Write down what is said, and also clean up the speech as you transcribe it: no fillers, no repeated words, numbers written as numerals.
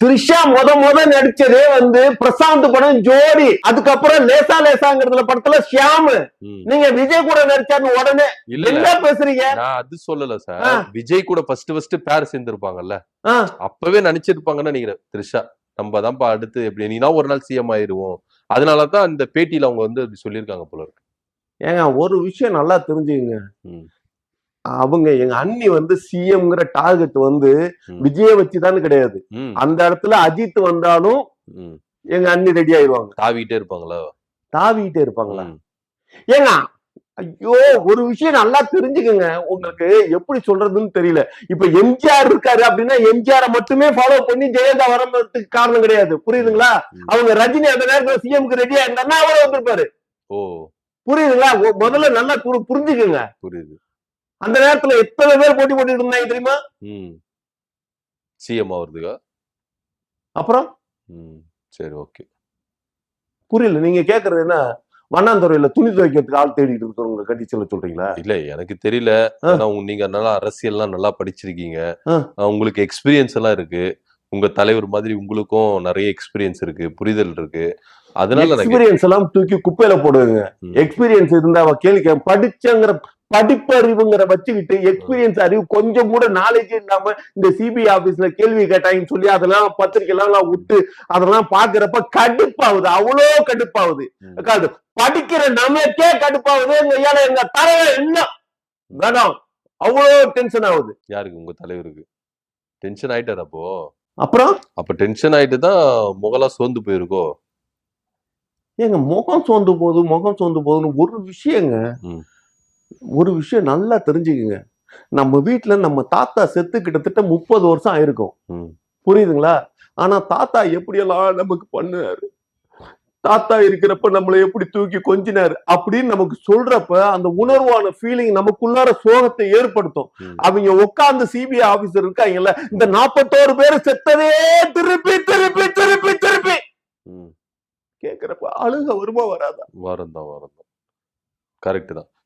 த்ரிஷா முத நடிச்சதே வந்து பிரசாந்த் படம் ஜோடி, அதுக்கப்புறம் லேசா லேசாங்கிறதுல படத்துல ஷியாம். நீங்க விஜய் கூட நடிச்சாரு உடனே என்ன பேசுறீங்க? நான் அது சொல்லல சார். விஜய் கூட ஃபர்ஸ்ட் பேர் சேர்ந்திருப்பாங்கல்ல, அப்பவே நினைச்சிருப்பாங்கன்னு நினைக்கிறேன் த்ரிஷா. நம்ம தான்ப்பா அடுத்து எப்படி நீனா ஒரு நாள் சிஎம் ஆயிருவோம். அதனாலதான் இந்த பேட்டியில அவங்க வந்து அப்படி சொல்லியிருக்காங்க போல இருக்கு. ஏங்க ஒரு விஷயம் நல்லா தெரிஞ்சுங்க, அவங்க எங்க அண்ணி வந்து சிஎம்ங்கிற டார்கெட் வந்து விஜய வச்சுதான் கிடையாது. அந்த இடத்துல அஜித் வந்தாலும் எங்க அண்ணி ரெடி ஆயிடுவாங்க. தாவிட்டே இருப்பாங்களா? தாவிட்டே இருப்பாங்களா? ஏங்க ஐயோ ஒரு விஷயம் நல்லா தெரிஞ்சுக்கங்க, உங்களுக்கு எப்படி சொல்றதுன்னு தெரியல. இப்ப எம்ஜிஆர் இருக்காரு அப்படின்னா எம்ஜிஆரை மட்டுமே ஃபாலோ பண்ணி ஜெயலலிதா வரதுக்கு காரணம் கிடையாது, புரியுதுங்களா? அவங்க ரஜினி அந்த நேரத்துல சிஎம்க்கு ரெடியா இருந்தாருன்னா அவரே வந்திருப்பாரு. புரியுதுங்களா? முதல்ல நல்லா புரிஞ்சுக்குங்க. புரியுது. அந்த நேரத்துல எத்தனை பேர் போட்டி போட்டு இருந்தாங்க தெரியுமா சிஎம் ஆவறதுக்கா? அப்புறம் சரி, ஓகே. புரியல நீங்க கேக்குறது என்ன? வண்ணாந்துறையில துணி துவைக்கிறதுக்கு ஆள் தேடிட்டு இருக்கிறவங்க கட்டி சொல்றீங்களா? இல்ல எனக்கு தெரியல. நீங்க நல்லா அரசியல்லாம் நல்லா படிச்சிருக்கீங்க, உங்களுக்கு எக்ஸ்பீரியன்ஸ் எல்லாம் இருக்கு. உங்க தலைவர் மாதிரி உங்களுக்கும் நிறைய எக்ஸ்பீரியன்ஸ் இருக்கு, புரிதல் இருக்கு. அதனால எக்ஸ்பீரியன்ஸ் எல்லாம் தூக்கி குப்பையில போடுங்க. எக்ஸ்பீரியன்ஸ் இருந்தா கேள்வி படிச்சங்கிற படிப்பறிவுங்கிற வச்சுக்கிட்டு எக்ஸ்பீரியன்ஸ் அறிவு கொஞ்சம் கூட நாலேஜ் இல்லாம இந்த சிபிஐ ஆபீஸ்ல கேள்வி கேட்டாங்கன்னு சொல்லி அதெல்லாம் பத்திரிகை எல்லாம் விட்டு அதெல்லாம் பாக்குறப்ப கடுப்பாகுது, அவ்வளோ கடுப்பாகுது. படிக்கிற நமக்கே கடுப்பாகுது, எங்க தலைவர் என்ன வேணும் அவ்வளோ டென்ஷன் ஆகுது. யாருக்கு? உங்க தலைவருக்கு டென்ஷன் ஆயிட்டாரு. அப்ப டென்ஷன் ஆயிட்டு தான் முகலாம் சோர்ந்து போயிருக்கோ? ஏங்க முகம் சோர்ந்து போகுதுன்னு ஒரு விஷயங்க, ஒரு விஷயம் நல்லா தெரிஞ்சுக்குங்க. நம்ம வீட்டுல நம்ம தாத்தா செத்து கிட்டத்தட்ட 30 வருஷம் ஆயிருக்கும், புரியுதுங்களா? ஆனா தாத்தா எப்படியெல்லாம் நமக்கு பண்ணாரு, தாத்தா இருக்கிறப்ப நம்மளை எப்படி தூக்கி கொஞ்சினாரு அப்படின்னு நமக்கு சொல்றப்ப அந்த உணர்வான ஃபீலிங் நமக்குள்ளார சோகத்தை ஏற்படுத்தும். அவங்க உட்கார்ந்து சிபிஐ ஆபீசர் இருக்காங்கல்ல, இந்த 41 பேர் செத்ததே திருப்பி திருப்பி திருப்பி திருப்பி கேக்குறப்ப அழுக வருமா வராதா? வரதான். கரெக்ட் தான்.